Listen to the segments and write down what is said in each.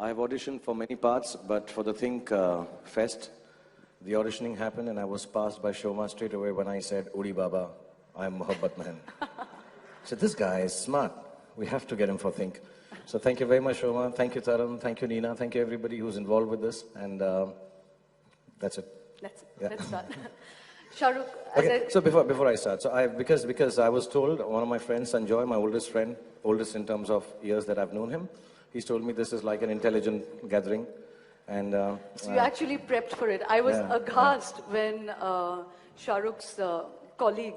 I've auditioned for many parts, but for the Think Fest, the auditioning happened and I was passed by Shoma straight away when I said, Udi Baba, I'm Mohabbat Mahan. So this guy is smart. We have to get him for Think. So thank you very much, Shoma. Thank you, Taran. Thank you, Nina. Thank you, everybody who's involved with this. And that's it. That's it. Yeah. Let's start. Shahrukh, okay, so before I start, so because I was told, one of my friends, Sanjoy, my oldest friend, oldest in terms of years that I've known him, he's told me this is like an intelligent gathering. And so you actually prepped for it. I was aghast when Shahrukh's colleague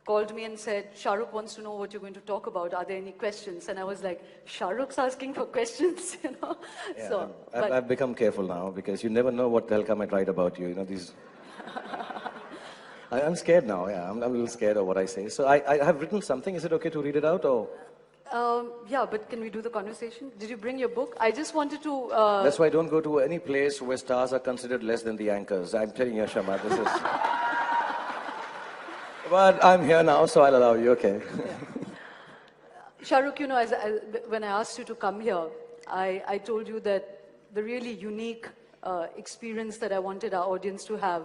called me and said, Shahrukh wants to know what you're going to talk about. Are there any questions? And I was like, Shahrukh's asking for questions, you know? Yeah, so, I've become careful now because you never know what the hell I might write about you. You know, these... I'm scared now, yeah. I'm a little scared of what I say. So I have written something. Is it okay to read it out or...? Yeah, but can we do the conversation? Did you bring your book? I just wanted to... That's why I don't go to any place where stars are considered less than the anchors. I'm telling you, Shama, this is... But I'm here now, so I'll allow you, okay. Shahrukh, you know, when I asked you to come here, I told you that the really unique experience that I wanted our audience to have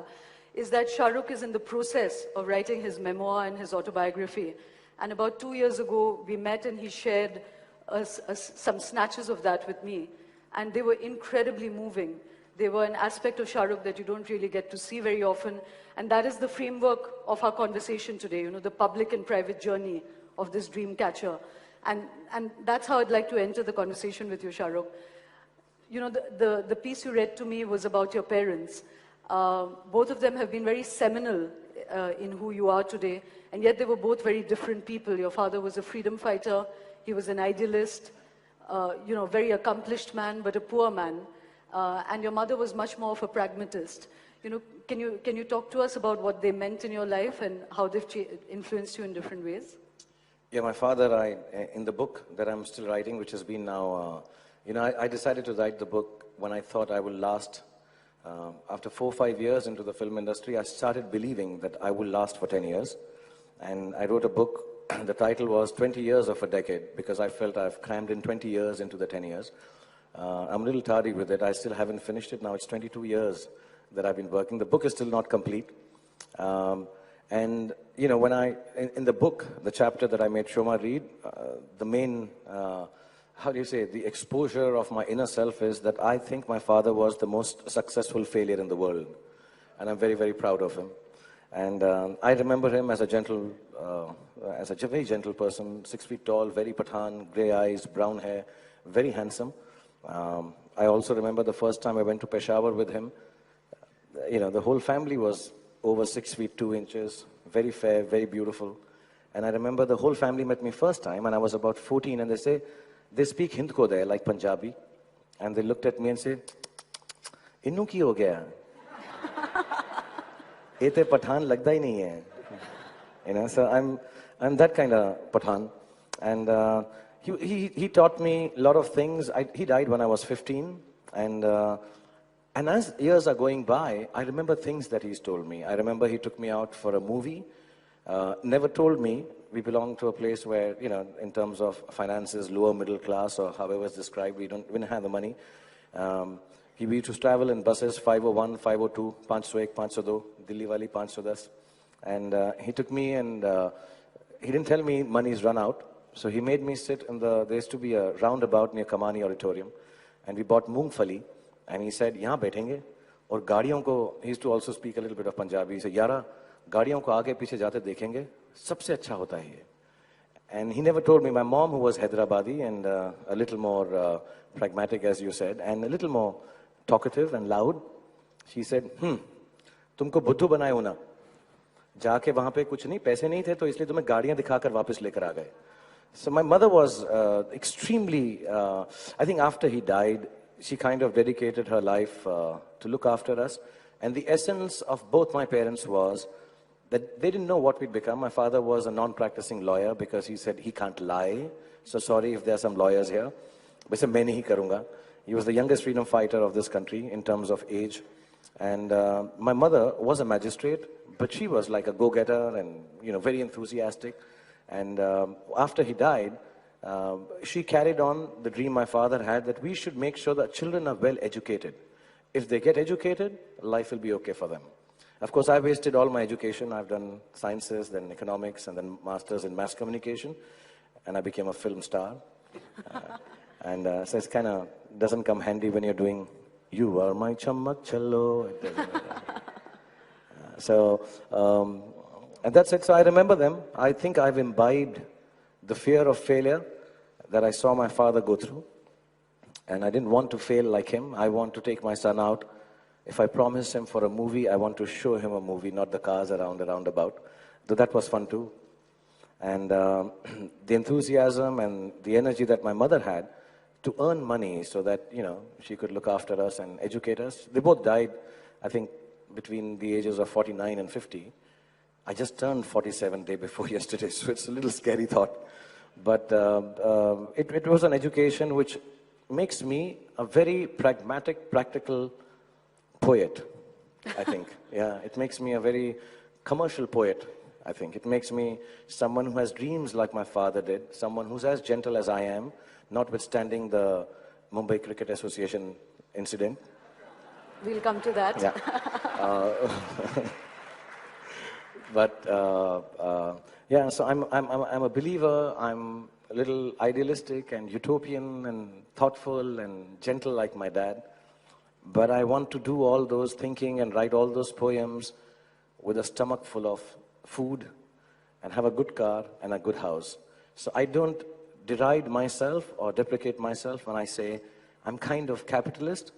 is that Shahrukh is in the process of writing his memoir and his autobiography. And about 2 years ago, we met and he shared some snatches of that with me. And they were incredibly moving. They were an aspect of Shahrukh that you don't really get to see very often. And that is the framework of our conversation today, you know, the public and private journey of this dream catcher. And that's how I'd like to enter the conversation with you, Shahrukh. You know, the piece you read to me was about your parents. Both of them have been very seminal in who you are today, and yet they were both very different people. Your father was a freedom fighter, he was an idealist, you know, very accomplished man, but a poor man. And your mother was much more of a pragmatist. You know, can you talk to us about what they meant in your life and how they've influenced you in different ways? Yeah, my father, in the book that I'm still writing, which has been now, you know, I decided to write the book when I thought I will last. After 4 or 5 years into the film industry, I started believing that I will last for 10 years. And I wrote a book, the title was 20 Years of a Decade, because I felt I've crammed in 20 years into the 10 years. I'm a little tardy with it. I still haven't finished it. Now it's 22 years that I've been working. The book is still not complete. And, you know, when in the book, the chapter that I made Shoma read, the main, how do you say, the exposure of my inner self is that I think my father was the most successful failure in the world. And I'm very, very proud of him. And I remember him as a very gentle person, 6 feet tall, very Pathan, grey eyes, brown hair, very handsome. I also remember the first time I went to Peshawar with him. You know, the whole family was over 6 feet 2 inches, very fair, very beautiful. And I remember the whole family met me first time, and I was about 14, and they speak Hindko there, like Punjabi. And they looked at me and said, Innu ki ho gaya? Ete Pathan lagda hi nahi hai. You know, so I'm that kind of Pathan. And he taught me a lot of things. He died when I was 15. And as years are going by, I remember things that he's told me. I remember he took me out for a movie. Never told me we belong to a place where, you know, in terms of finances, lower middle class, or however it's described, we didn't have the money. We used to travel in buses, 501, 502, 501, 502, Delhi wali 510. And he took me and he didn't tell me money's run out. So he made me sit there used to be a roundabout near Kamani Auditorium. And we bought moongfali. And he said, यहाँ बैठेंगे और गाड़ियों को, he used to also speak a little bit of Punjabi. He said, यारा, गाड़ियों को आगे पीछे जाते देखेंगे, सबसे अच्छा होता है ये. And he never told me. My mom, who was Hyderabadi and a little more pragmatic, as you said, and a little more talkative and loud, she said, तुमको बुद्धू बनाए हो ना, जाके वहाँ पे कुछ नहीं, पैसे नहीं थे तो इसलिए तुम्हें गाड़ियाँ दिखाकर वापस लेकर आ गए. So my mother was extremely, I think after he died, she kind of dedicated her life to look after us. And the essence of both my parents was that they didn't know what we'd become. My father was a non-practicing lawyer because he said he can't lie. So sorry if there are some lawyers here. But he said, main nahi karunga. He was the youngest freedom fighter of this country in terms of age. And my mother was a magistrate, but she was like a go-getter and, you know, very enthusiastic. And after he died, she carried on the dream my father had that we should make sure that children are well educated. If they get educated, life will be okay for them. Of course, I wasted all my education. I've done sciences, then economics, and then masters in mass communication, and I became a film star. So it's kind of doesn't come handy when you're doing "You Are My Chammak Challo." And that's it. So I remember them. I think I've imbibed the fear of failure that I saw my father go through. And I didn't want to fail like him. I want to take my son out. If I promise him for a movie, I want to show him a movie, not the cars around a roundabout. Though that was fun too. And the enthusiasm and the energy that my mother had to earn money so that, she could look after us and educate us. They both died, I think, between the ages of 49 and 50. I just turned 47 day before yesterday, so it's a little scary thought. But it was an education which makes me a very pragmatic, practical poet, I think. Yeah, it makes me a very commercial poet, I think. It makes me someone who has dreams like my father did, someone who's as gentle as I am, notwithstanding the Mumbai Cricket Association incident. We'll come to that. Yeah. So I'm a believer. I'm a little idealistic and utopian and thoughtful and gentle like my dad. But I want to do all those thinking and write all those poems with a stomach full of food and have a good car and a good house. So I don't deride myself or deprecate myself when I say I'm kind of capitalist.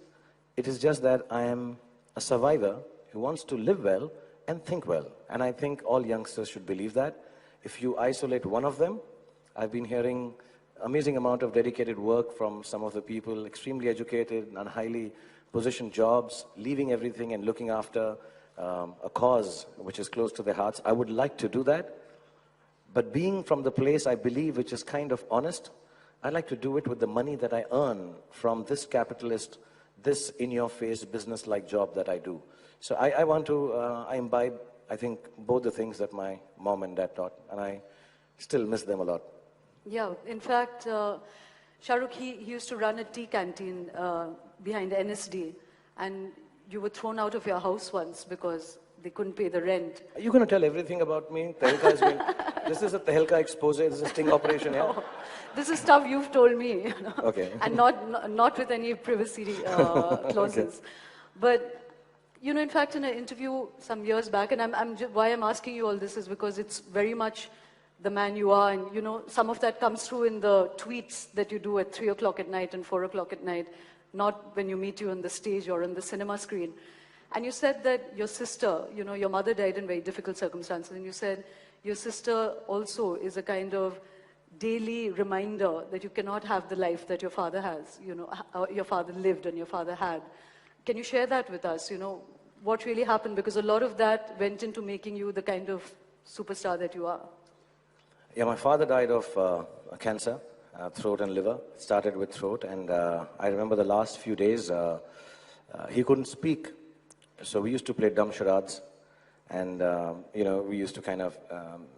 It is just that I am a survivor who wants to live well and think well. And I think all youngsters should believe that. If you isolate one of them, I've been hearing amazing amount of dedicated work from some of the people, extremely educated and highly positioned jobs, leaving everything and looking after a cause which is close to their hearts. I would like to do that. But being from the place I believe, which is kind of honest, I like to do it with the money that I earn from this capitalist, this in-your-face business-like job that I do. So I want to, I imbibe, I think, both the things that my mom and dad taught, and I still miss them a lot. Yeah, in fact, Shahrukh, he used to run a tea canteen behind NSD, and you were thrown out of your house once because they couldn't pay the rent. Are you going to tell everything about me? This is a Tehelka expose, this is a sting operation, yeah? No, this is stuff you've told me. Okay. And not with any privacy clauses. Okay. But, in fact, in an interview some years back, and why I'm asking you all this is because it's very much the man you are, and, some of that comes through in the tweets that you do at 3 o'clock at night and 4 o'clock at night, not when you meet you on the stage or on the cinema screen. And you said that your sister, your mother died in very difficult circumstances, and you said your sister also is a kind of daily reminder that you cannot have the life that your father has, your father lived and your father had. Can you share that with us, what really happened? Because a lot of that went into making you the kind of superstar that you are. Yeah, my father died of cancer, throat and liver. It started with throat, and I remember the last few days, he couldn't speak. So we used to play dumb charades, and, we used to kind of,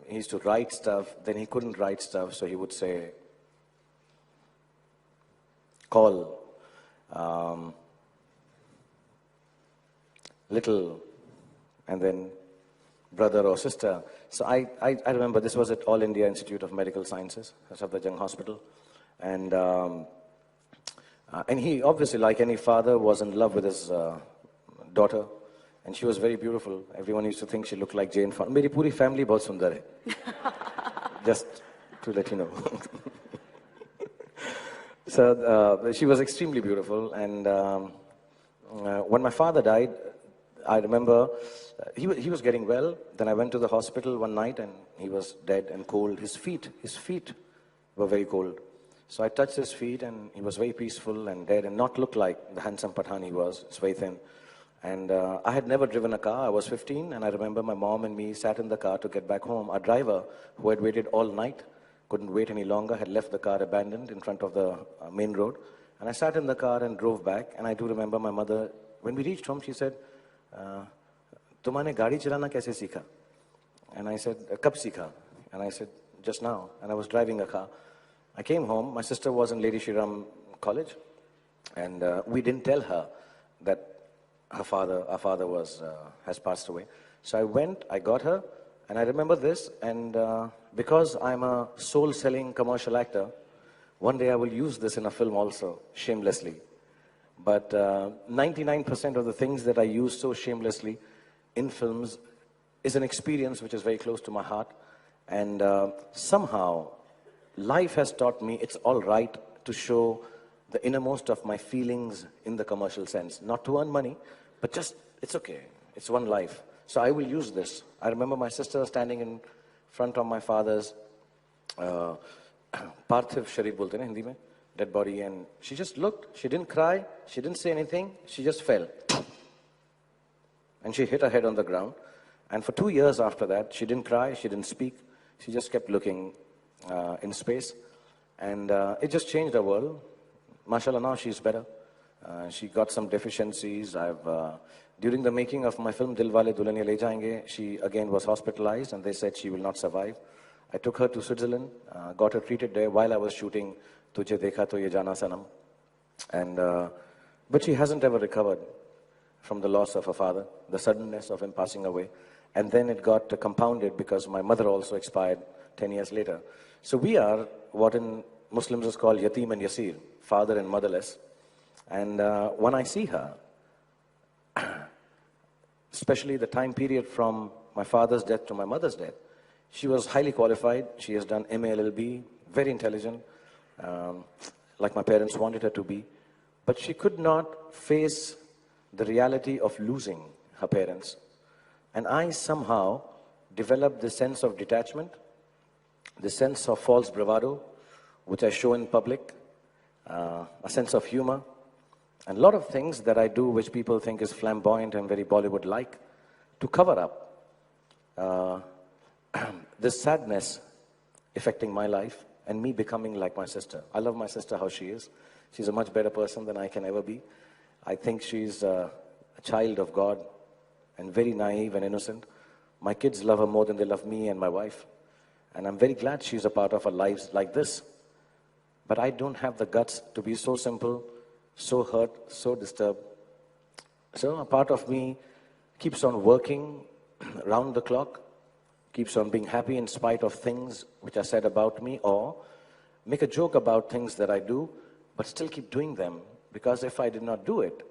he used to write stuff, then he couldn't write stuff, so he would say, call, little, and then brother or sister. So I remember this was at All India Institute of Medical Sciences, Safdarjung Hospital, and he obviously, like any father, was in love with his daughter, and she was very beautiful. Everyone used to think she looked like Jane Fonda. Meri puri family bahut sundar hai. Just to let you know. So she was extremely beautiful, and when my father died, I remember he was getting well. Then I went to the hospital one night, and he was dead and cold. His feet were very cold. So I touched his feet, and he was very peaceful and dead, and not looked like the handsome Pathan he was. It's very thin. And I had never driven a car. I was 15, and I remember my mom and me sat in the car to get back home. Our driver, who had waited all night, couldn't wait any longer, had left the car abandoned in front of the main road. And I sat in the car and drove back, and I do remember my mother, when we reached home, she said, "Tumhane gaadi chalana kaise seekha?" And I said, "Kab seekha?" And I said, "Just now." And I was driving a car. I came home. My sister was in Lady Shriram College, and we didn't tell her that our father has passed away. So I went, I got her, and I remember this, and because I'm a soul-selling commercial actor, one day I will use this in a film also, shamelessly. But 99% of the things that I use so shamelessly in films is an experience which is very close to my heart. And somehow, life has taught me it's all right to show the innermost of my feelings in the commercial sense. Not to earn money, but just, it's okay. It's one life. So I will use this. I remember my sister standing in front of my father's Parthiv Sharif bolte na Hindi mein, dead body, and she just looked. She didn't cry. She didn't say anything. She just fell. And she hit her head on the ground. And for 2 years after that, she didn't cry. She didn't speak. She just kept looking in space. And it just changed her world. Mashallah, now she's better. She got some deficiencies. During the making of my film Dilwale Dulhaniya Le Jayenge, she again was hospitalized and they said she will not survive. I took her to Switzerland, got her treated there while I was shooting Tujhe Dekha To Ye Jana Sanam. And, but she hasn't ever recovered from the loss of her father, the suddenness of him passing away. And then it got compounded because my mother also expired 10 years later. So we are what in Muslims is called yatim and yasir, father and motherless. And when I see her, especially the time period from my father's death to my mother's death, she was highly qualified. She has done MA LLB, very intelligent, like my parents wanted her to be. But she could not face the reality of losing her parents. And I somehow developed this sense of detachment, this sense of false bravado, which I show in public, a sense of humor, and a lot of things that I do which people think is flamboyant and very Bollywood-like, to cover up this sadness affecting my life and me becoming like my sister. I love my sister how she is. She's a much better person than I can ever be. I think she's a child of God and very naive and innocent. My kids love her more than they love me and my wife. And I'm very glad she's a part of our lives like this. But I don't have the guts to be so simple, so hurt, so disturbed. So a part of me keeps on working round the clock, keeps on being happy in spite of things which are said about me, or make a joke about things that I do, but still keep doing them. Because if I did not do it,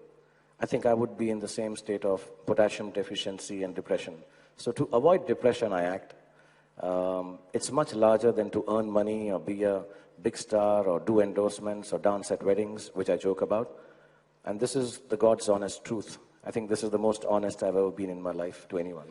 I think I would be in the same state of potassium deficiency and depression. So to avoid depression, I act. It's much larger than to earn money or be a big star or do endorsements or dance at weddings, which I joke about. And this is the God's honest truth. I think this is the most honest I've ever been in my life to anyone.